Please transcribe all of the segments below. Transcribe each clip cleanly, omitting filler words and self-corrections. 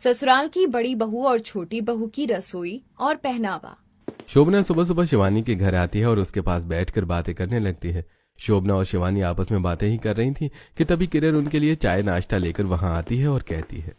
ससुराल की बड़ी बहू और छोटी बहू की रसोई और पहनावा। शोभना सुबह सुबह शिवानी के घर आती है और उसके पास बैठकर बातें करने लगती है। शोभना और शिवानी आपस में बातें ही कर रही थी कि तभी किरण उनके लिए चाय नाश्ता लेकर वहां आती है और कहती है,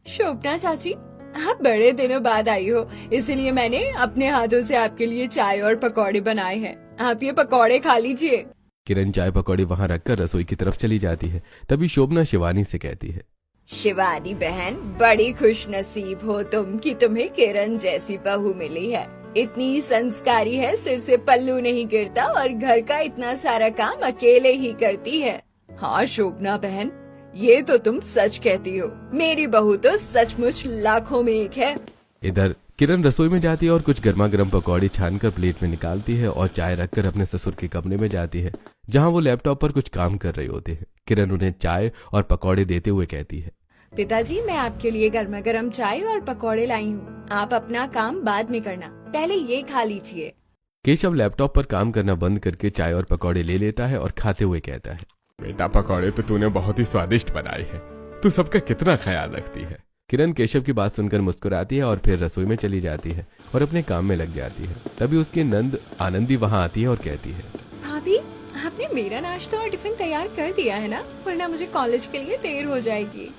शोभना चाची, आप बड़े दिनों बाद आई हो, इसलिए मैंने अपने हाथों से आपके लिए चाय और पकौड़े बनाए हैं। आप ये पकौड़े खा लीजिए। किरण चाय पकौड़े वहां रखकर रसोई की तरफ चली जाती है। तभी शोभना शिवानी से कहती है, शिवानी बहन, बड़ी खुश नसीब हो तुम कि तुम्हें किरण जैसी बहू मिली है। इतनी संस्कारी है, सिर से पल्लू नहीं गिरता और घर का इतना सारा काम अकेले ही करती है। हाँ शोभना बहन, ये तो तुम सच कहती हो। मेरी बहू तो सचमुच लाखों में एक है। इधर किरण रसोई में जाती है और कुछ गर्मा गर्म पकौड़े छानकर प्लेट में निकालती है और चाय रखकर अपने ससुर के कमरे में जाती है, जहां वो लैपटॉप पर कुछ काम कर रहे होते हैं। किरण उन्हें चाय और पकौड़े देते हुए कहती है, पिताजी, मैं आपके लिए गर्मा गर्म चाय और पकौड़े लाई हूँ। आप अपना काम बाद में करना, पहले ये खा लीजिए। केशव लैपटॉप पर काम करना बंद करके चाय और पकौड़े ले लेता है और खाते हुए कहता है, बेटा, पकौड़े तो तूने बहुत ही स्वादिष्ट बनाए हैं। तू सबका कितना ख्याल रखती है। किरण केशव की बात सुनकर मुस्कुराती है और फिर रसोई में चली जाती है और अपने काम में लग जाती है। तभी उसकी नंद आनंदी वहां आती है और कहती है, भाभी, आपने मेरा नाश्ता और टिफिन तैयार कर दिया है ना, वरना मुझे कॉलेज के लिए देर हो जाएगी।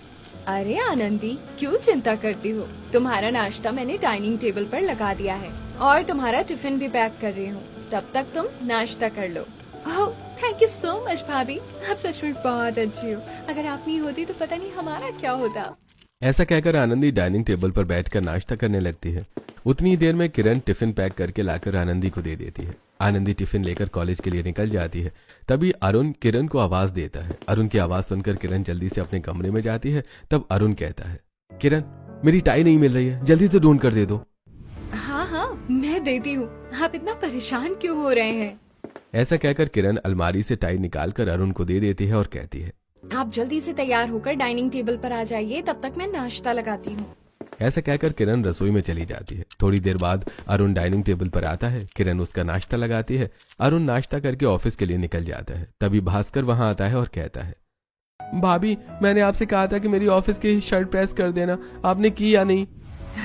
अरे आनंदी, क्यों चिंता करती हो? तुम्हारा नाश्ता मैंने डाइनिंग टेबल पर लगा दिया है और तुम्हारा टिफिन भी पैक कर रही हूँ। तब तक तुम नाश्ता कर लो। ओह, थैंक यू सो मच भाभी, आप सचमुच बहुत अच्छी हो। अगर आप नहीं होती तो पता नहीं हमारा क्या होता। ऐसा कहकर आनंदी डाइनिंग टेबल पर बैठकर नाश्ता करने लगती है। उतनी देर में किरण टिफिन पैक करके लाकर आनंदी को दे देती है। आनंदी टिफिन लेकर कॉलेज के लिए निकल जाती है। तभी अरुण किरण को आवाज देता है। अरुण की आवाज सुनकर किरण जल्दी से अपने कमरे में जाती है। तब अरुण कहता है, किरण, मेरी टाई नहीं मिल रही है, जल्दी से ढूंढ कर दे दो। हाँ हाँ, मैं देती हूँ। आप इतना परेशान क्यों हो रहे हैं? ऐसा कहकर किरण अलमारी से टाई निकालकर अरुण को दे देती है और कहती है, आप जल्दी से तैयार होकर डाइनिंग टेबल पर आ जाइए, तब तक मैं नाश्ता लगाती हूँ। ऐसा कहकर किरण रसोई में चली जाती है। थोड़ी देर बाद अरुण डाइनिंग टेबल पर आता है। किरण उसका नाश्ता लगाती है। अरुण नाश्ता करके ऑफिस के लिए निकल जाता है। तभी भास्कर वहां आता है और कहता है, भाभी, मैंने आपसे कहा था कि मेरी ऑफिस की शर्ट प्रेस कर देना, आपने की या नहीं?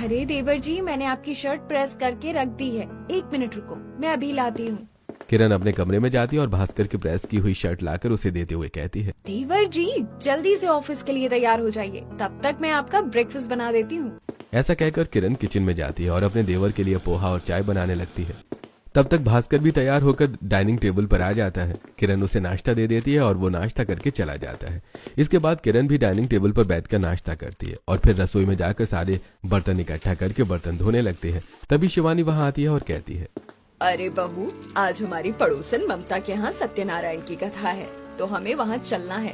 अरे देवर जी, मैंने आपकी शर्ट प्रेस करके रख दी है। 1 मिनट रुको, मैं अभी लाती हूँ। किरण अपने कमरे में जाती है और भास्कर की प्रेस की हुई शर्ट लाकर उसे देते हुए कहती है, देवर जी, जल्दी से ऑफिस के लिए तैयार हो जाइए, तब तक मैं आपका ब्रेकफास्ट बना देती हूँ। ऐसा कहकर किरण किचन में जाती है और अपने देवर के लिए पोहा और चाय बनाने लगती है। तब तक भास्कर भी तैयार होकर डाइनिंग टेबल पर आ जाता है। किरण उसे नाश्ता दे देती है और वो नाश्ता करके चला जाता है। इसके बाद किरण भी डाइनिंग टेबल पर बैठकर नाश्ता करती है और फिर रसोई में जाकर सारे बर्तन इकट्ठा करके बर्तन धोने लगते हैं। तभी शिवानी वहां आती है और कहती है, अरे बहू, आज हमारी पड़ोसन ममता के यहाँ सत्यनारायण की कथा है, तो हमें वहाँ चलना है।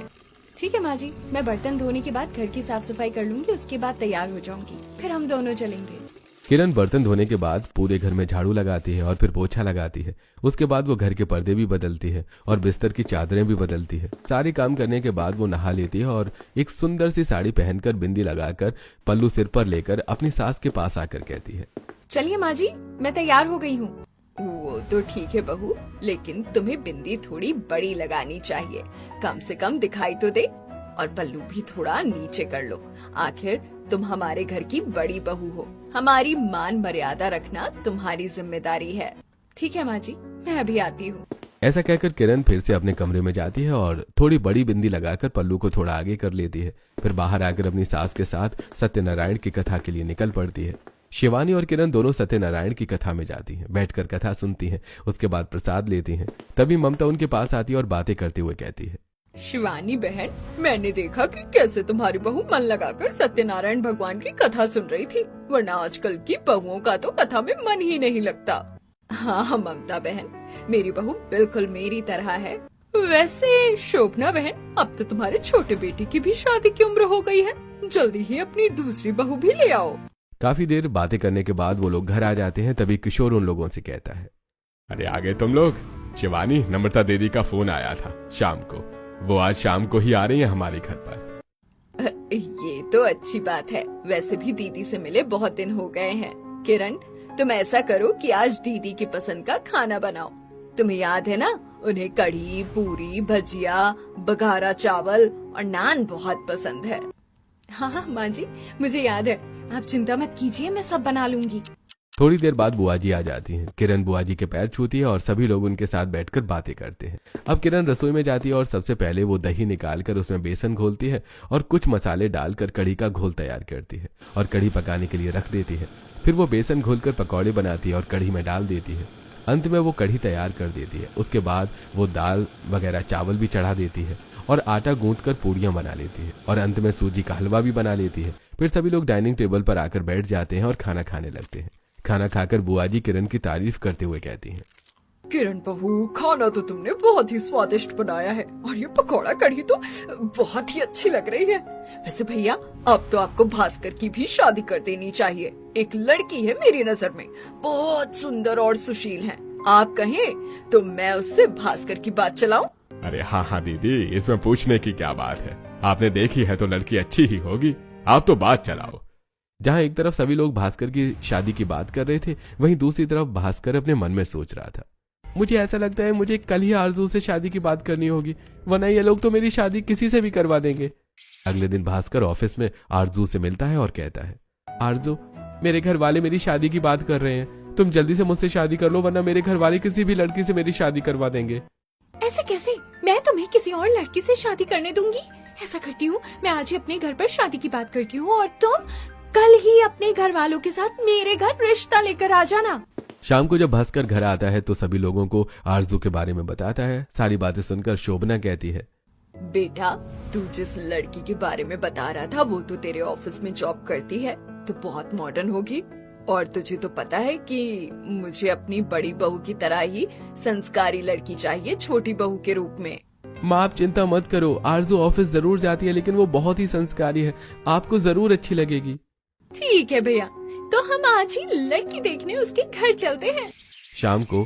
ठीक है माँ जी, मैं बर्तन धोने के बाद घर की साफ सफाई कर लूंगी, उसके बाद तैयार हो जाऊंगी, फिर हम दोनों चलेंगे। किरण बर्तन धोने के बाद पूरे घर में झाड़ू लगाती है और फिर पोछा लगाती है। उसके बाद वो घर के पर्दे भी बदलती है और बिस्तर की चादरें भी बदलती है। सारे काम करने के बाद वो नहा लेती है और एक सुंदर सी साड़ी पहनकर बिंदी लगाकर पल्लू सिर पर लेकर अपनी सास के पास आकर कहती है, चलिए माँ जी, मैं तैयार हो गई हूँ। वो तो ठीक है बहू, लेकिन तुम्हें बिंदी थोड़ी बड़ी लगानी चाहिए, कम से कम दिखाई तो दे, और पल्लू भी थोड़ा नीचे कर लो। आखिर तुम हमारे घर की बड़ी बहू हो, हमारी मान मर्यादा रखना तुम्हारी जिम्मेदारी है। ठीक है माँ जी, मैं अभी आती हूँ। ऐसा कहकर किरण फिर से अपने कमरे में जाती है और थोड़ी बड़ी बिंदी लगाकर पल्लू को थोड़ा आगे कर लेती है। फिर बाहर आकर अपनी सास के साथ सत्यनारायण की कथा के लिए निकल पड़ती है। शिवानी और किरण दोनों सत्यनारायण की कथा में जाती हैं, बैठकर कथा सुनती हैं, उसके बाद प्रसाद लेती हैं। तभी ममता उनके पास आती है और बातें करते हुए कहती है, शिवानी बहन, मैंने देखा कि कैसे तुम्हारी बहू मन लगाकर सत्यनारायण भगवान की कथा सुन रही थी, वरना आजकल की बहुओं का तो कथा में मन ही नहीं लगता। हाँ ममता बहन, मेरी बहू बिल्कुल मेरी तरह है। वैसे शोभना बहन, अब तो तुम्हारे छोटे बेटे की भी शादी की उम्र हो गई है, जल्दी ही अपनी दूसरी बहू भी ले आओ। काफी देर बातें करने के बाद वो लोग घर आ जाते हैं। तभी किशोर उन लोगों से कहता है, अरे आ गए तुम लोग। शिवानी, नम्रता दीदी का फोन आया था शाम को, वो आज शाम को ही आ रही है हमारे घर पर। ये तो अच्छी बात है। वैसे भी दीदी से मिले बहुत दिन हो गए हैं। किरण, तुम ऐसा करो कि आज दीदी की पसंद का खाना बनाओ। तुम्हें याद है ना, उन्हें कढ़ी, पूरी, भजिया, बघारा चावल और नान बहुत पसंद है। हाँ हाँ माँ जी, मुझे याद है। आप चिंता मत कीजिए, मैं सब बना लूंगी। थोड़ी देर बाद बुआ जी आ जाती हैं। किरण बुआ जी के पैर छूती है और सभी लोग उनके साथ बैठकर बातें करते हैं। अब किरण रसोई में जाती है और सबसे पहले वो दही निकालकर उसमें बेसन घोलती है और कुछ मसाले डालकर कढ़ी का घोल तैयार करती है और कढ़ी पकाने के लिए रख देती है। फिर वो बेसन घोलकर पकौड़े बनाती है और कढ़ी में डाल देती है। अंत में वो कढ़ी तैयार कर देती है। उसके बाद वो दाल वगैरह चावल भी चढ़ा देती है और आटा गूंथकर पूड़ियां बना लेती है और अंत में सूजी का हलवा भी बना लेती है। फिर सभी लोग डाइनिंग टेबल पर आकर बैठ जाते हैं और खाना खाने लगते हैं। खाना खाकर बुआ जी किरण की तारीफ करते हुए कहती हैं, किरण बहू, खाना तो तुमने बहुत ही स्वादिष्ट बनाया है और ये पकौड़ा कढ़ी तो बहुत ही अच्छी लग रही है। वैसे भैया, अब तो आपको भास्कर की भी शादी कर देनी चाहिए। एक लड़की है मेरी नजर में, बहुत सुंदर और सुशील है। आप कहें तो मैं उससे भास्कर की बात चलाऊं? अरे हाँ दीदी, इसमें पूछने की क्या बात है। आपने देखी है तो लड़की अच्छी ही होगी, आप तो बात चलाओ। जहां एक तरफ सभी लोग भास्कर की शादी की बात कर रहे थे, वहीं दूसरी तरफ भास्कर अपने मन में सोच रहा था, मुझे ऐसा लगता है मुझे कल ही आरजू से शादी की बात करनी होगी, वरना ये लोग तो मेरी शादी किसी से भी करवा देंगे। अगले दिन भास्कर ऑफिस में आरजू से मिलता है और कहता है, आरजू, मेरे घर वाले मेरी शादी की बात कर रहे हैं, तुम जल्दी से मुझसे शादी कर लो, वरना मेरे घर वाले किसी भी लड़की से मेरी शादी करवा देंगे। ऐसे कैसे? मैं तुम्हें किसी और लड़की से शादी करने दूंगी? ऐसा करती हूँ, मैं आज ही अपने घर पर शादी की बात करती हूँ और तुम कल ही अपने घर वालों के साथ मेरे घर रिश्ता लेकर आ जाना। शाम को जब भास्कर घर आता है तो सभी लोगों को आरजू के बारे में बताता है। सारी बातें सुनकर शोभना कहती है, बेटा, तू जिस लड़की के बारे में बता रहा था वो तो तेरे ऑफिस में जॉब करती है, तो बहुत मॉडर्न होगी। और तुझे तो पता है कि मुझे अपनी बड़ी बहू की तरह ही संस्कारी लड़की चाहिए, छोटी बहू के रूप में। माँ आप चिंता मत करो, आरजू ऑफिस जरूर जाती है लेकिन वो बहुत ही संस्कारी है, आपको जरूर अच्छी लगेगी। ठीक है भैया, तो हम आज ही लड़की देखने उसके घर चलते हैं। शाम को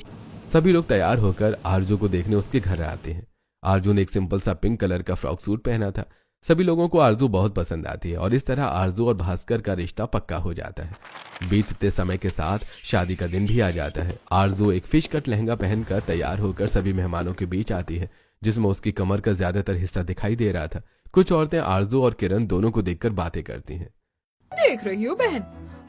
सभी लोग तैयार होकर आरजू को देखने उसके घर आते हैं। आरजू ने एक सिंपल सा पिंक कलर का फ्रॉक सूट पहना था। सभी लोगों को आरजू बहुत पसंद आती है और इस तरह आरजू और भास्कर का रिश्ता पक्का हो जाता है। बीतते समय के साथ शादी का दिन भी आ जाता है। आरजू एक फिश कट लहंगा पहनकर तैयार होकर सभी मेहमानों के बीच आती है, जिसमें उसकी कमर का ज्यादातर हिस्सा दिखाई दे रहा था। कुछ औरतें आरजू और किरण दोनों को देखकर बातें करती हैं। देख रही हो बहन,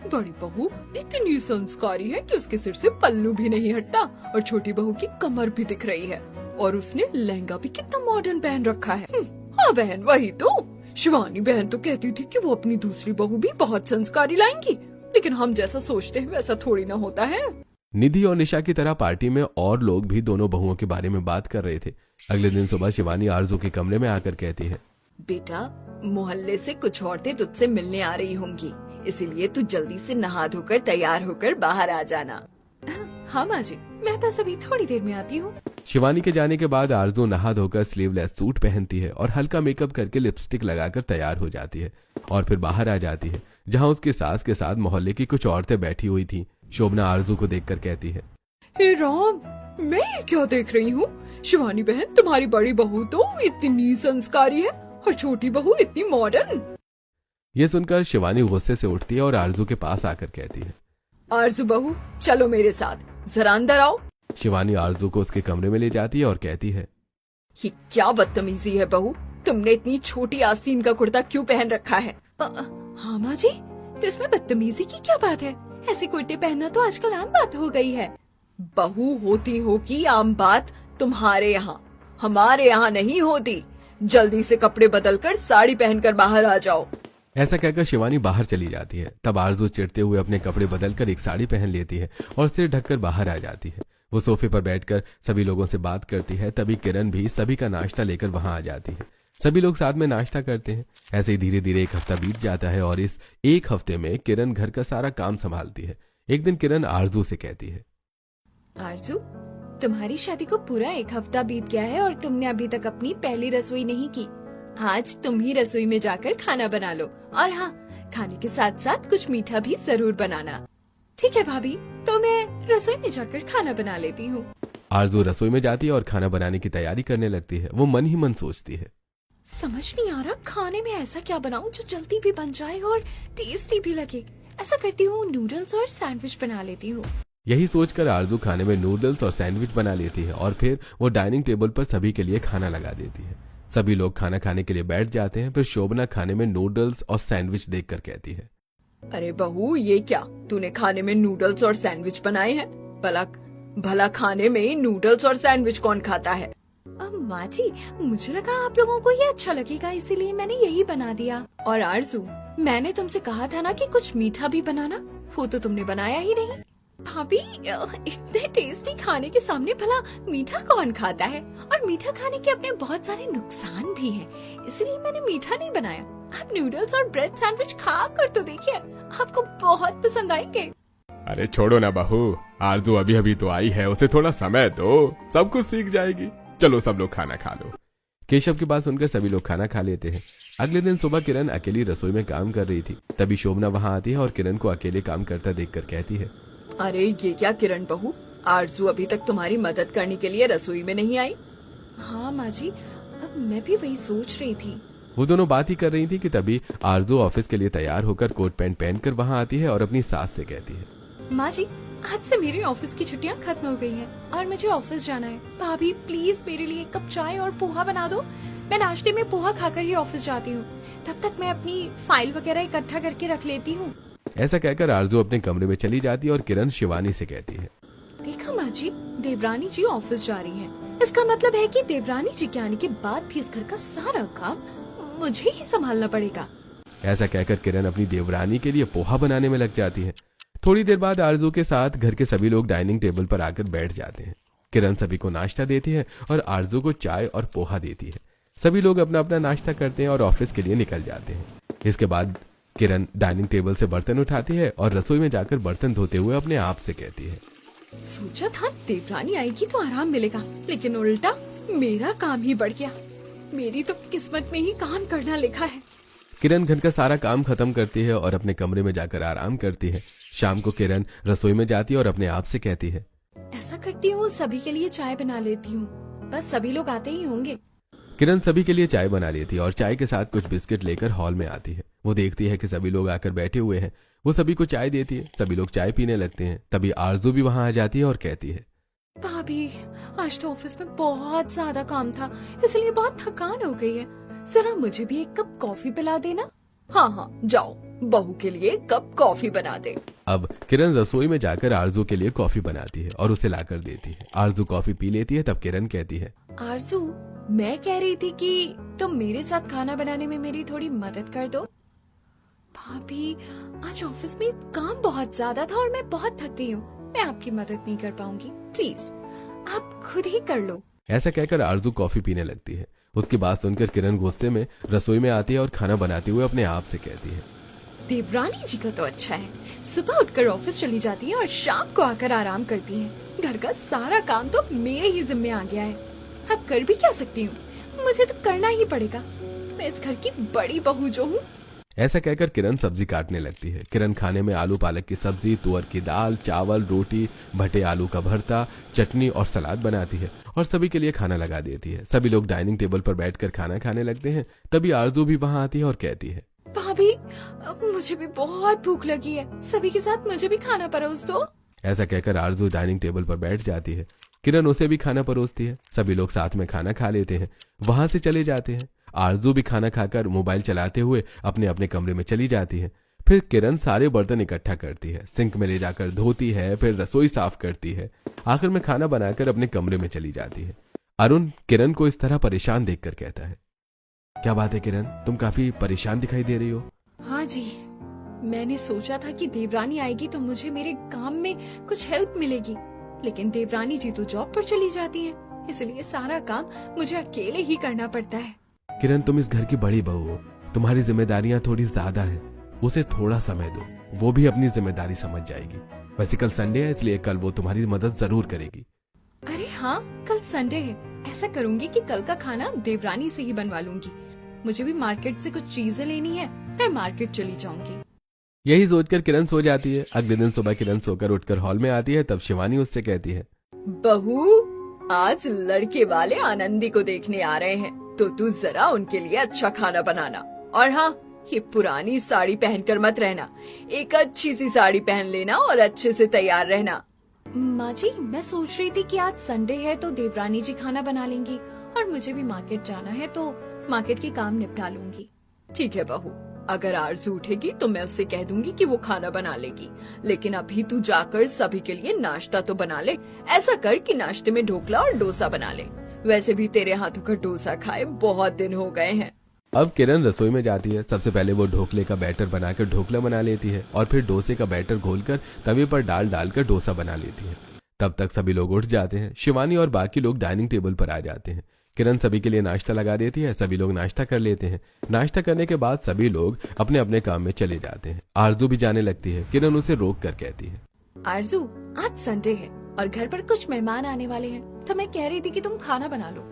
बड़ी बहू इतनी संस्कारी है कि उसके सिर से पल्लू भी नहीं हटता और छोटी बहू की कमर भी दिख रही है और उसने लहंगा भी कितना मॉडर्न पहन रखा है। हाँ बहन, वही तो। शिवानी बहन तो कहती थी कि वो अपनी दूसरी बहू भी बहुत संस्कारी लाएंगी, लेकिन हम जैसा सोचते हैं वैसा थोड़ी ना होता है। निधि और निशा की तरह पार्टी में और लोग भी दोनों बहुओं के बारे में बात कर रहे थे। अगले दिन सुबह शिवानी आरजू के कमरे में आकर कहती है, बेटा, मोहल्ले से कुछ औरतें तुझसे मिलने आ रही होंगी, इसीलिए तू जल्दी से नहा धोकर तैयार होकर बाहर आ जाना। हाँ माँ जी, मैं बस अभी थोड़ी देर में आती हूँ। शिवानी के जाने के बाद आरजू नहा धोकर स्लीवलेस सूट पहनती है और हल्का मेकअप करके लिपस्टिक लगाकर तैयार हो जाती है और फिर बाहर आ जाती है, जहाँ उसकी सास के साथ मोहल्ले की कुछ औरतें बैठी हुई थी। शोभना आरजू को देखकर कहती है, हे राम, मैं ये क्या देख रही हूँ? शिवानी बहन, तुम्हारी बड़ी बहू तो इतनी संस्कारी है और छोटी बहू इतनी मॉडर्न। ये सुनकर शिवानी गुस्से से उठती है और आरजू के पास आकर कहती है, आरजू बहू, चलो मेरे साथ, जरा अंदर आओ। शिवानी आरजू को उसके कमरे में ले जाती है और कहती है, ये क्या बदतमीजी है बहू, तुमने इतनी छोटी आस्तीन का कुर्ता क्यों पहन रखा है? हाँ माँ जी, तो इसमें बदतमीजी की क्या बात है? ऐसे कुर्ते पहनना तो आजकल आम बात हो गई है। बहू होती हो कि आम बात तुम्हारे यहाँ, हमारे यहाँ नहीं होती। जल्दी से कपड़े बदलकर साड़ी पहनकर बाहर आ जाओ। ऐसा कहकर शिवानी बाहर चली जाती है। तब आरजू चिढ़ते हुए अपने कपड़े बदलकर एक साड़ी पहन लेती है और सिर ढककर बाहर आ जाती है। वो सोफे पर बैठकर सभी लोगों से बात करती है। तभी किरण भी सभी का नाश्ता लेकर वहां आ जाती है। सभी लोग साथ में नाश्ता करते हैं। ऐसे ही धीरे धीरे एक हफ्ता बीत जाता है और इस एक हफ्ते में किरण घर का सारा काम संभालती है। एक दिन किरण आरजू से कहती है, आरजू, तुम्हारी शादी को पूरा एक हफ्ता बीत गया है और तुमने अभी तक अपनी पहली रसोई नहीं की। आज तुम ही रसोई में जाकर खाना बना लो, और हाँ, खाने के साथ साथ कुछ मीठा भी जरूर बनाना। ठीक है भाभी, तो मैं रसोई में जाकर खाना बना लेती हूँ। आरजू रसोई में जाती है और खाना बनाने की तैयारी करने लगती है। वो मन ही मन सोचती है, समझ नहीं आ रहा खाने में ऐसा क्या बनाऊं जो जल्दी भी बन जाए और टेस्टी भी लगे। ऐसा करती हूँ, नूडल्स और सैंडविच बना लेती हूँ। यही सोचकर आरजू खाने में नूडल्स और सैंडविच बना लेती है और फिर वो डाइनिंग टेबल पर सभी के लिए खाना लगा देती है। सभी लोग खाना खाने के लिए बैठ जाते हैं। फिर शोभना खाने में नूडल्स और सैंडविच देखकर कहती है, अरे बहू, ये क्या तूने खाने में नूडल्स और सैंडविच बनाए हैं? भला भला खाने में नूडल्स और सैंडविच कौन खाता है? माँ जी, मुझे लगा आप लोगों को ये अच्छा लगेगा, इसीलिए मैंने यही बना दिया। और आरजू, मैंने तुमसे कहा था ना कि कुछ मीठा भी बनाना, वो तो तुमने बनाया ही नहीं। भाभी, इतने टेस्टी खाने के सामने भला मीठा कौन खाता है? और मीठा खाने के अपने बहुत सारे नुकसान भी हैं, इसलिए मैंने मीठा नहीं बनाया। आप नूडल्स और ब्रेड सैंडविच खा कर तो देखिए, आपको बहुत पसंद आएंगे। अरे छोड़ो ना बहू, आरजू अभी अभी तो आई है, उसे थोड़ा समय दो, सब कुछ सीख जाएगी। चलो सब लोग खाना खा लो। केशव की बात सुनकर सभी लोग खाना खा लेते हैं। अगले दिन सुबह किरण अकेली रसोई में काम कर रही थी। तभी शोभना वहाँ आती है और किरण को अकेले काम करता देखकर कहती है, अरे ये क्या किरण बहू, आरजू अभी तक तुम्हारी मदद करने के लिए रसोई में नहीं आई? हाँ माँ जी, अब मैं भी वही सोच रही थी। वो दोनों बात ही कर रही थी कि तभी आरजू ऑफिस के लिए तैयार होकर कोट पैंट पहनकर वहाँ आती है और अपनी सास से कहती है, माँ जी, आज से मेरी ऑफिस की छुट्टियाँ खत्म हो गई हैं और मुझे ऑफिस जाना है। भाभी प्लीज मेरे लिए एक कप चाय और पोहा बना दो। मैं नाश्ते में पोहा खाकर ही ऑफिस जाती हूँ, तब तक मैं अपनी फाइल वगैरह इकट्ठा करके रख लेती हूँ। ऐसा कहकर आरजू अपने कमरे में चली जाती है और किरण शिवानी से कहती है, देखा माँ जी, देवरानी जी ऑफिस जा रही हैं। इसका मतलब है कि देवरानी जी के आने के बाद भी इस घर का सारा काम मुझे ही संभालना पड़ेगा। ऐसा कहकर किरण अपनी देवरानी के लिए पोहा बनाने में लग जाती है। थोड़ी देर बाद आरजू के साथ घर के सभी लोग डाइनिंग टेबल पर आकर बैठ जाते हैं। किरण सभी को नाश्ता देती है और आरजू को चाय और पोहा देती है। सभी लोग अपना अपना नाश्ता करते हैं और ऑफिस के लिए निकल जाते हैं। इसके बाद किरण डाइनिंग टेबल से बर्तन उठाती है और रसोई में जाकर बर्तन धोते हुए अपने आप से कहती है, सोचा था देवरानी आएगी तो आराम मिलेगा, लेकिन उल्टा मेरा काम ही बढ़ गया। मेरी तो किस्मत में ही काम करना लिखा है। किरण घर का सारा काम खत्म करती है और अपने कमरे में जाकर आराम करती है। शाम को किरण रसोई में जाती है और अपने आप से कहती है, ऐसा करती हूँ, सभी के लिए चाय बना लेती हूँ, बस सभी लोग आते ही होंगे। किरण सभी के लिए चाय बना लेती है और चाय के साथ कुछ बिस्किट लेकर हॉल में आती है। वो देखती है कि सभी लोग आकर बैठे हुए हैं। वो सभी को चाय देती है। सभी लोग चाय पीने लगते हैं। तभी आरजू भी वहाँ आ जाती है और कहती है, भाभी, आज तो ऑफिस में बहुत ज्यादा काम था, इसलिए बहुत थकान हो गई है। जरा मुझे भी एक कप कॉफी पिला देना। हाँ हाँ, जाओ, बहू के लिए एक कप कॉफी बना दे। अब किरण रसोई में जाकर आरजू के लिए कॉफी बनाती है और उसे लाकर देती है। आरजू कॉफी पी लेती है। तब किरण कहती है, आरजू, मैं कह रही थी कि तुम मेरे साथ खाना बनाने में मेरी थोड़ी मदद कर दो। भाभी, आज ऑफिस में काम बहुत ज्यादा था और मैं बहुत थक गई हूँ, मैं आपकी मदद नहीं कर पाऊंगी, प्लीज आप खुद ही कर लो। ऐसा कहकर आरजू कॉफी पीने लगती है। उसकी बात सुनकर किरण गुस्से में रसोई में आती है और खाना बनाते हुए अपने आप से कहती है, देवरानी जी का तो अच्छा है, सुबह उठकर ऑफिस चली जाती है और शाम को आकर आराम करती है। घर का सारा काम तो मेरे ही जिम्मे आ गया है। हाँ, कर भी क्या सकती हूँ, मुझे तो करना ही पड़ेगा। मैं इस घर की बड़ी बहू जो हूँ। ऐसा कहकर किरण सब्जी काटने लगती है। किरण खाने में आलू पालक की सब्जी, तुअर की दाल, चावल, रोटी, भटे आलू का भरता, चटनी और सलाद बनाती है और सभी के लिए खाना लगा देती है। सभी लोग डाइनिंग टेबल पर बैठकर खाना खाने लगते हैं। तभी आरजू भी वहाँ आती है और कहती है, भाभी, मुझे भी बहुत भूख लगी है, सभी के साथ मुझे भी खाना परोस दो। ऐसा कहकर आरजू डाइनिंग टेबल पर बैठ जाती है। किरण उसे भी खाना परोसती है। सभी लोग साथ में खाना खा लेते हैं, वहां से चले जाते हैं। आरजू भी खाना खाकर मोबाइल चलाते हुए अपने अपने कमरे में चली जाती है। फिर किरण सारे बर्तन इकट्ठा करती है, सिंक में ले जाकर धोती है, फिर रसोई साफ करती है। आखिर में खाना बनाकर अपने कमरे में चली जाती है। अरुण किरण को इस तरह परेशान देखकर कहता है, क्या बात है किरण, तुम काफी परेशान दिखाई दे रही हो। हाँ जी, मैंने सोचा था कि देवरानी आएगी तो मुझे मेरे काम में कुछ हेल्प मिलेगी, लेकिन देवरानी जी तो जॉब पर चली जाती है, इसलिए सारा काम मुझे अकेले ही करना पड़ता है। किरण, तुम इस घर की बड़ी बहू हो, तुम्हारी जिम्मेदारियां थोड़ी ज्यादा है। उसे थोड़ा समय दो, वो भी अपनी जिम्मेदारी समझ जाएगी। वैसे कल संडे है, इसलिए कल वो तुम्हारी मदद जरूर करेगी। अरे हाँ, कल संडे है, ऐसा करूँगी कि कल का खाना देवरानी से ही बनवा लूंगी। मुझे भी मार्केट से कुछ चीजें लेनी है, मैं मार्केट चली जाऊंगी। यही सोचकर किरण सो जाती है। अगले दिन सुबह किरण सोकर उठकर हॉल में आती है। तब शिवानी उससे कहती है, बहू, आज लड़के वाले आनंदी को देखने आ रहे हैं, तो तू जरा उनके लिए अच्छा खाना बनाना। और हाँ, ये पुरानी साड़ी पहनकर मत रहना, एक अच्छी सी साड़ी पहन लेना और अच्छे से तैयार रहना। माँ जी, मैं सोच रही थी कि आज संडे है तो देवरानी जी खाना बना लेंगी और मुझे भी मार्केट जाना है तो मार्केट के काम निपटा लूंगी। ठीक है बहू, अगर आरजू उठेगी तो मैं उससे कह दूंगी कि वो खाना बना लेगी, लेकिन अभी तू जाकर सभी के लिए नाश्ता तो बना ले। ऐसा कर कि नाश्ते में ढोकला और डोसा बना ले। वैसे भी तेरे हाथों का डोसा खाए बहुत दिन हो गए हैं। अब किरण रसोई में जाती है। सबसे पहले वो ढोकले का बैटर बनाकर ढोकला बना लेती है और फिर डोसे का बैटर घोलकर तवे पर डालकर डोसा बना लेती है। तब तक सभी लोग उठ जाते हैं। शिवानी और बाकी लोग डाइनिंग टेबल पर आ जाते हैं। किरण सभी के लिए नाश्ता लगा देती है। सभी लोग नाश्ता कर लेते हैं। नाश्ता करने के बाद सभी लोग अपने अपने काम में चले जाते हैं। आरजू भी जाने लगती है। किरण उसे रोक कर कहती है, आरजू, आज संडे है और घर पर कुछ मेहमान आने वाले हैं, तो मैं कह रही थी कि तुम खाना बना लो।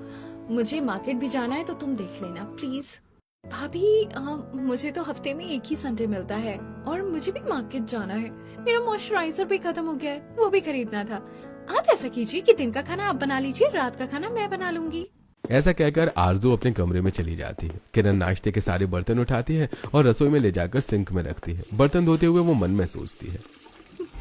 मुझे मार्केट भी जाना है तो तुम देख लेना प्लीज। भाभी, मुझे तो हफ्ते में एक ही संडे मिलता है और मुझे भी मार्केट जाना है। मेरा मॉइस्चराइजर भी खत्म हो गया है, वो भी खरीदना था। आप ऐसा कीजिए कि दिन का खाना आप बना लीजिए, रात का खाना मैं बना लूंगी। ऐसा कहकर आरजू अपने कमरे में चली जाती है। किरण नाश्ते के सारे बर्तन उठाती है और रसोई में ले जाकर सिंक में रखती है। बर्तन धोते हुए वो मन में सोचती है,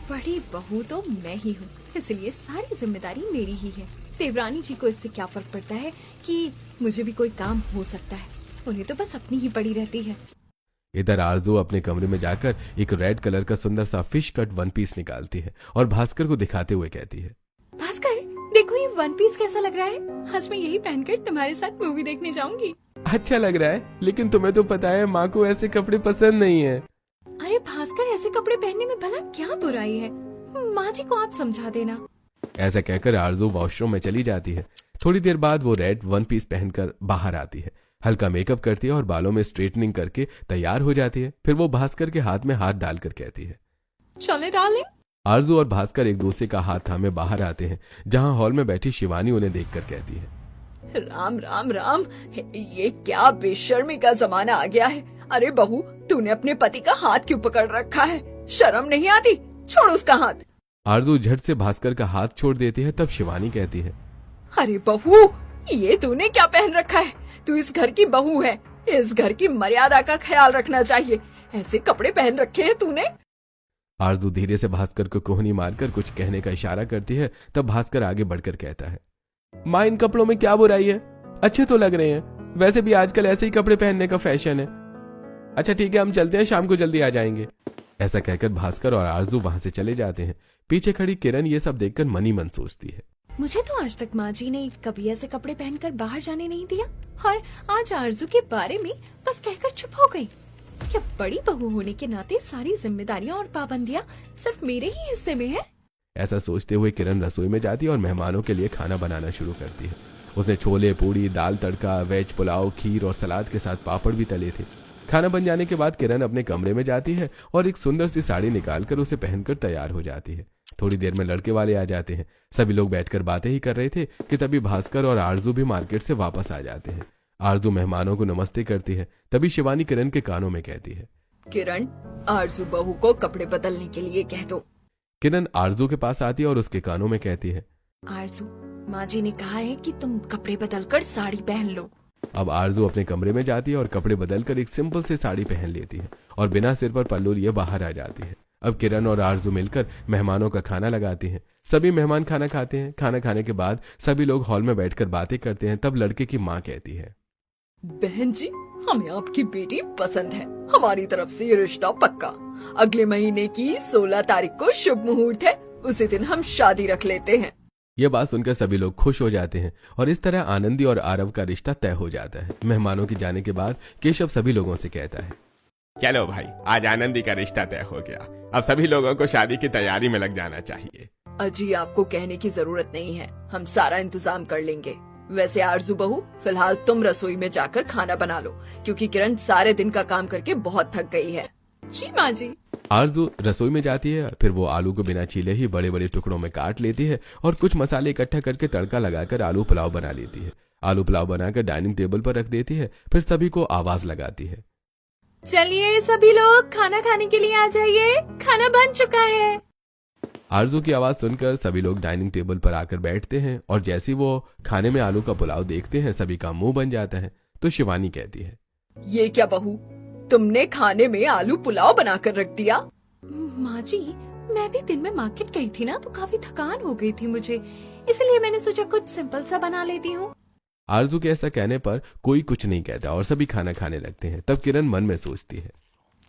बड़ी बहू तो मैं ही हूँ, इसलिए सारी जिम्मेदारी मेरी ही है। देवरानी जी को इससे क्या फर्क पड़ता है कि मुझे भी कोई काम हो सकता है, उन्हें तो बस अपनी ही पड़ी रहती है। इधर आरजू अपने कमरे में जाकर एक रेड कलर का सुंदर सा फिश कट वन पीस निकालती है और भास्कर को दिखाते हुए कहती है, भास्कर, देखो ये वन पीस कैसा लग रहा है। आज मैं यही पहनकर तुम्हारे साथ मूवी देखने जाऊंगी। अच्छा लग रहा है, लेकिन तुम्हें तो पता है माँ को ऐसे कपड़े पसंद नहीं है। अरे भास्कर, ऐसे कपड़े पहनने में भला क्या बुराई है, माँ जी को आप समझा देना। ऐसा कहकर आरजू वॉशरूम में चली जाती है। थोड़ी देर बाद वो रेड वन पीस पहनकर बाहर आती है। हल्का मेकअप करती है और बालों में स्ट्रेटनिंग करके तैयार हो जाती है। फिर वो भास्कर के हाथ में हाथ डालकर कहती है, चले डार्लिंग। आरजू और भास्कर एक दूसरे का हाथ थामे बाहर आते हैं, जहां हॉल में बैठी शिवानी उन्हें देखकर कहती है, राम राम राम, ये क्या बेशर्मी का जमाना आ गया है। अरे बहू, तूने अपने पति का हाथ क्यों पकड़ रखा है? शर्म नहीं आती? छोड़ उसका हाथ। आरजू झट से भास्कर का हाथ छोड़ देती है। तब शिवानी कहती है, अरे बहू, ये तूने क्या पहन रखा है? तू इस घर की बहू है, इस घर की मर्यादा का ख्याल रखना चाहिए। ऐसे कपड़े पहन रखे हैं तूने? आरजू धीरे से भास्कर को कोहनी मारकर कुछ कहने का इशारा करती है। तब भास्कर आगे बढ़कर कहता है, माँ, इन कपड़ों में क्या बुराई है, अच्छे तो लग रहे हैं। वैसे भी आजकल ऐसे ही कपड़े पहनने का फैशन है। अच्छा ठीक है, हम चलते हैं, शाम को जल्दी आ जाएंगे। ऐसा कहकर भास्कर और आरजू वहां से चले जाते हैं। पीछे खड़ी किरण ये सब देखकर मन ही मन सोचती है, मुझे तो आज तक माँ जी ने कभी ऐसे कपड़े पहनकर बाहर जाने नहीं दिया और आज आरजू के बारे में बस कहकर चुप हो गई। क्या बड़ी बहू होने के नाते सारी जिम्मेदारियाँ और पाबंदियाँ सिर्फ मेरे ही हिस्से में है? ऐसा सोचते हुए किरण रसोई में जाती है और मेहमानों के लिए खाना बनाना शुरू करती है। उसने छोले, पूड़ी, दाल तड़का, वेज पुलाव, खीर और सलाद के साथ पापड़ भी तले थे। खाना बन जाने के बाद किरण अपने कमरे में जाती है और एक सुंदर सी साड़ी निकालकर उसे पहनकर तैयार हो जाती है। थोड़ी देर में लड़के वाले आ जाते हैं। सभी लोग बैठकर बातें ही कर रहे थे कि तभी भास्कर और आरजू भी मार्केट से वापस आ जाते हैं। आरजू मेहमानों को नमस्ते करती है। तभी शिवानी किरण के कानों में कहती है, किरण, आरजू बहू को कपड़े बदलने के लिए कह दो। किरण आरजू के पास आती है और उसके कानों में कहती है, आरजू, माँ जी ने कहा है कि तुम कपड़े बदलकर साड़ी पहन लो। अब आरजू अपने कमरे में जाती है और कपड़े बदलकर एक सिंपल सी साड़ी पहन लेती है और बिना सिर पर पल्लू लिए बाहर आ जाती है। अब किरण और आरजू मिलकर मेहमानों का खाना लगाती हैं। सभी मेहमान खाना खाते हैं। खाना खाने के बाद सभी लोग हॉल में बैठकर बातें करते हैं। तब लड़के की माँ कहती है, बहन जी, हमें आपकी बेटी पसंद है। हमारी तरफ से ये रिश्ता पक्का। अगले महीने की 16 तारीख को शुभ मुहूर्त है, उसी दिन हम शादी रख लेते हैं। ये बात सुनकर सभी लोग खुश हो जाते हैं और इस तरह आनंदी और आरव का रिश्ता तय हो जाता है। मेहमानों के जाने के बाद केशव सभी लोगों से कहता है, चलो भाई, आज आनंदी का रिश्ता तय हो गया। अब सभी लोगों को शादी की तैयारी में लग जाना चाहिए। अजी, आपको कहने की जरूरत नहीं है, हम सारा इंतजाम कर लेंगे। वैसे आरजू बहू, फिलहाल तुम रसोई में जाकर खाना बना लो, क्योंकि किरण सारे दिन का काम करके बहुत थक गई है। जी माँ जी। आरजू रसोई में जाती है। फिर वो आलू को बिना छीले ही बड़े बड़े टुकड़ों में काट लेती है और कुछ मसाले इकट्ठा करके तड़का लगाकर आलू पुलाव बना लेती है। आलू पुलाव बनाकर डाइनिंग टेबल पर रख देती है। फिर सभी को आवाज लगाती है, चलिए सभी लोग खाना खाने के लिए आ जाइए, खाना बन चुका है। आरजू की आवाज सुनकर सभी लोग डाइनिंग टेबल पर आकर बैठते हैं और जैसे वो खाने में आलू का पुलाव देखते हैं, सभी का मुंह बन जाता है। तो शिवानी कहती है, ये क्या बहू, तुमने खाने में आलू पुलाव बनाकर रख दिया? माँ जी, मैं भी दिन में मार्केट गई थी ना, तो काफी थकान हो गई थी मुझे, इसलिए मैंने सोचा कुछ सिंपल सा बना लेती हूँ। आरजू के ऐसा कहने पर कोई कुछ नहीं कहता और सभी खाना खाने लगते हैं। तब किरण मन में सोचती है,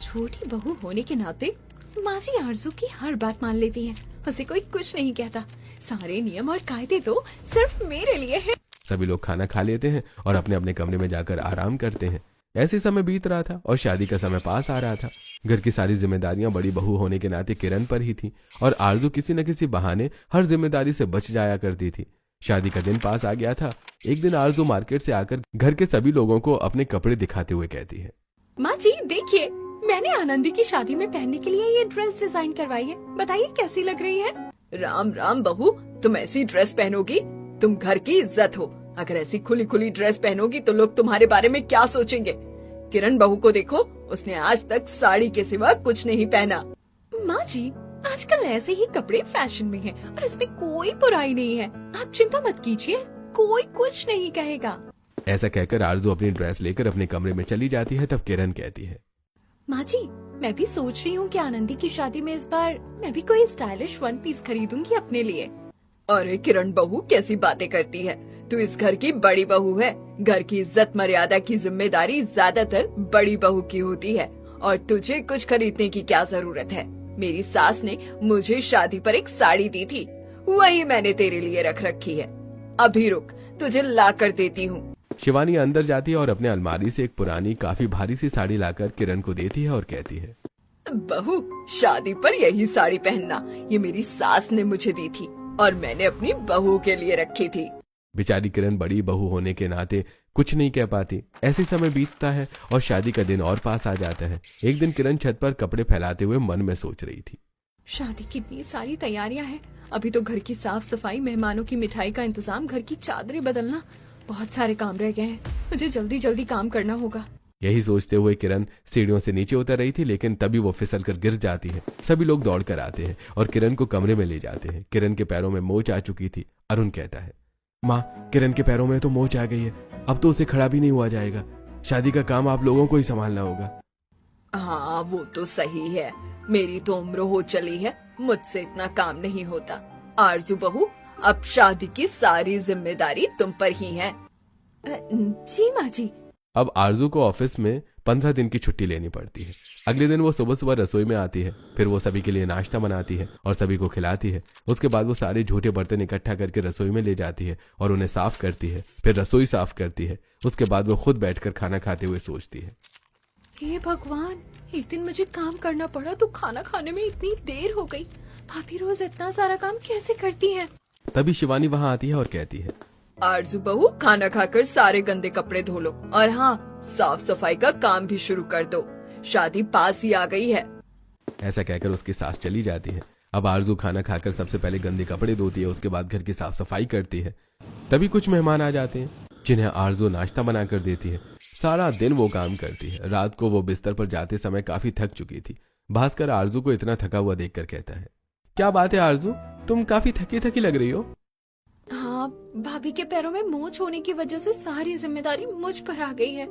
छोटी बहू होने के नाते माँ जी आरजू की हर बात मान लेती है, उसे कोई कुछ नहीं कहता। सारे नियम और कायदे तो सिर्फ मेरे लिए है। सभी लोग खाना खा लेते हैं और अपने अपने कमरे में जाकर आराम करते हैं। ऐसे समय बीत रहा था और शादी का समय पास आ रहा था। घर की सारी जिम्मेदारियां बड़ी बहू होने के नाते किरण पर ही थी और आरजू किसी न किसी बहाने हर जिम्मेदारी से बच जाया करती थी। शादी का दिन पास आ गया था। एक दिन आरजू मार्केट से आकर घर के सभी लोगों को अपने कपड़े दिखाते हुए कहती है, माँ जी देखिए, मैंने आनंदी की शादी में पहनने के लिए ये ड्रेस डिजाइन करवाई है, बताइए कैसी लग रही है। राम राम बहू, तुम ऐसी ड्रेस पहनोगी? तुम घर की इज्जत हो। अगर ऐसी खुली खुली ड्रेस पहनोगी तो लोग तुम्हारे बारे में क्या सोचेंगे? किरण बहू को देखो, उसने आज तक साड़ी के सिवा कुछ नहीं पहना। माँ जी आजकल ऐसे ही कपड़े फैशन में हैं और इसमें कोई बुराई नहीं है, आप चिंता मत कीजिए, कोई कुछ नहीं कहेगा। ऐसा कहकर आरजू अपनी ड्रेस लेकर अपने कमरे में चली जाती है। तब किरण कहती है, माँ जी मैं भी सोच रही हूँ कि आनंदी की शादी में इस बार मैं भी कोई स्टाइलिश वन पीस खरीदूंगी अपने लिए। अरे किरण बहू, कैसी बातें करती है? तू इस घर की बड़ी बहू है। घर की इज्जत मर्यादा की जिम्मेदारी ज्यादातर बड़ी बहू की होती है और तुझे कुछ खरीदने की क्या जरूरत है? मेरी सास ने मुझे शादी पर एक साड़ी दी थी, वही मैंने तेरे लिए रख रखी है। अभी रुक, तुझे ला कर देती हूँ। शिवानी अंदर जाती है और अपने अलमारी से एक पुरानी काफी भारी सी साड़ी लाकर किरण को देती है और कहती है, बहू शादी पर यही साड़ी पहनना, ये मेरी सास ने मुझे दी थी और मैंने अपनी बहू के लिए रखी थी। बेचारी किरण बड़ी बहू होने के नाते कुछ नहीं कह पाती। ऐसे समय बीतता है और शादी का दिन और पास आ जाता है। एक दिन किरण छत पर कपड़े फैलाते हुए मन में सोच रही थी, शादी की इतनी सारी तैयारियां हैं, अभी तो घर की साफ सफाई, मेहमानों की मिठाई का इंतजाम, घर की चादरें बदलना, बहुत सारे काम रह गए हैं, मुझे जल्दी जल्दी काम करना होगा। यही सोचते हुए किरण सीढ़ियों से नीचे उतर रही थी, लेकिन तभी वो फिसल कर गिर जाती है। सभी लोग दौड़ कर आते हैं और किरण को कमरे में ले जाते हैं। किरण के पैरों में मोच आ चुकी थी। अरुण कहता है, माँ किरण के पैरों में तो मोच आ गई है, अब तो उसे खड़ा भी नहीं हुआ जाएगा। शादी का काम आप लोगों को ही संभालना होगा। हाँ वो तो सही है, मेरी तो उम्र हो चली है, मुझसे इतना काम नहीं होता। आरजू बहू, अब शादी की सारी जिम्मेदारी तुम पर ही है। जी माँ जी। अब आरजू को ऑफिस में 15 दिन की छुट्टी लेनी पड़ती है। अगले दिन वो सुबह सुबह रसोई में आती है, फिर वो सभी के लिए नाश्ता बनाती है और सभी को खिलाती है। उसके बाद वो सारे झूठे बर्तन इकट्ठा करके रसोई में ले जाती है और उन्हें साफ करती है, फिर रसोई साफ करती है। उसके बाद वो खुद बैठकर खाना खाते हुए सोचती है, हे भगवान, एक दिन मुझे काम करना पड़ा तो खाना खाने में इतनी देर हो गई। भाभी रोज इतना सारा काम कैसे करती है? तभी शिवानी वहाँ आती है और कहती है, आरजू बहू, खाना खाकर सारे गंदे कपड़े धो लो और हाँ, साफ सफाई का काम भी शुरू कर दो, शादी पास ही आ गई है। ऐसा कहकर उसकी सास चली जाती है। अब आरजू खाना खाकर सबसे पहले गंदे कपड़े धोती है, उसके बाद घर की साफ सफाई करती है। तभी कुछ मेहमान आ जाते हैं जिन्हें आरजू नाश्ता बनाकर देती है। सारा दिन वो काम करती है। रात को वो बिस्तर पर जाते समय काफी थक चुकी थी। भास्कर आरजू को इतना थका हुआ देखकर कहता है, क्या बात है आरजू, तुम काफी थकी थकी लग रही हो। हाँ, भाभी के पैरों में मोच होने की वजह से सारी जिम्मेदारी मुझ पर आ गई है,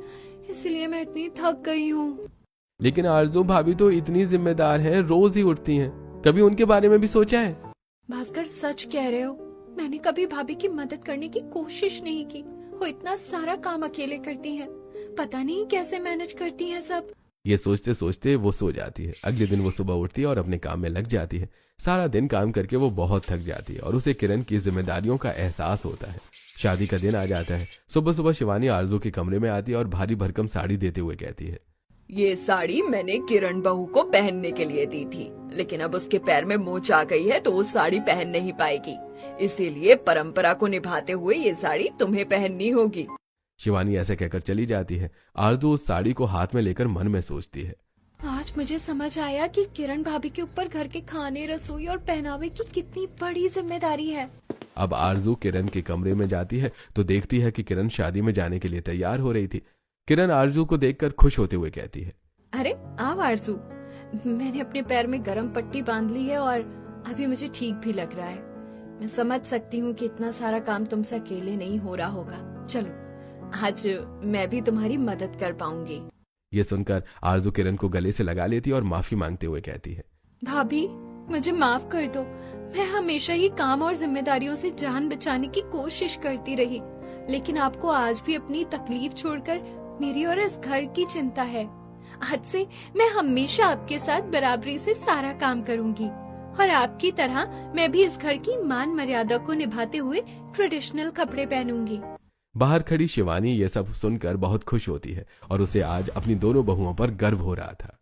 इसलिए मैं इतनी थक गई हूँ। लेकिन आरजू, भाभी तो इतनी जिम्मेदार हैं, रोज ही उठती हैं, कभी उनके बारे में भी सोचा है? भास्कर सच कह रहे हो, मैंने कभी भाभी की मदद करने की कोशिश नहीं की। वो इतना सारा काम अकेले करती हैं, पता नहीं कैसे मैनेज करती हैं सब। ये सोचते सोचते वो सो जाती है। अगले दिन वो सुबह उठती है और अपने काम में लग जाती है। सारा दिन काम करके वो बहुत थक जाती है और उसे किरण की जिम्मेदारियों का एहसास होता है। शादी का दिन आ जाता है। सुबह सुबह शिवानी आरजू के कमरे में आती है और भारी भरकम साड़ी देते हुए कहती है, ये साड़ी मैंने किरण बहू को पहनने के लिए दी थी, लेकिन अब उसके पैर में मोच आ गई है तो वो साड़ी पहन नहीं पाएगी, इसीलिए परंपरा को निभाते हुए ये साड़ी तुम्हें पहननी होगी। शिवानी ऐसे कहकर चली जाती है। आरजू उस साड़ी को हाथ में लेकर मन में सोचती है, आज मुझे समझ आया कि किरण भाभी के ऊपर घर के खाने, रसोई और पहनावे की कितनी बड़ी जिम्मेदारी है। अब आरजू किरण के कमरे में जाती है तो देखती है कि किरण शादी में जाने के लिए तैयार हो रही थी। किरण आरजू को देखकर खुश होते हुए कहती है, अरे आओ आरजू, मैंने अपने पैर में गरम पट्टी बांध ली है और अभी मुझे ठीक भी लग रहा है। मैं समझ सकती हूँ कि इतना सारा काम तुमसे अकेले नहीं हो रहा होगा। चलो आज मैं भी तुम्हारी मदद कर पाऊंगी। ये सुनकर आरजू किरण को गले से लगा लेती है और माफी मांगते हुए कहती है, भाभी मुझे माफ कर दो, मैं हमेशा ही काम और जिम्मेदारियों से जान बचाने की कोशिश करती रही, लेकिन आपको आज भी अपनी तकलीफ छोड़कर मेरी और इस घर की चिंता है। आज से मैं हमेशा आपके साथ बराबरी से सारा काम करूंगी और आपकी तरह मैं भी इस घर की मान मर्यादा को निभाते हुए ट्रेडिशनल कपड़े पहनूंगी। बाहर खड़ी शिवानी ये सब सुनकर बहुत खुश होती है और उसे आज अपनी दोनों बहुओं पर गर्व हो रहा था।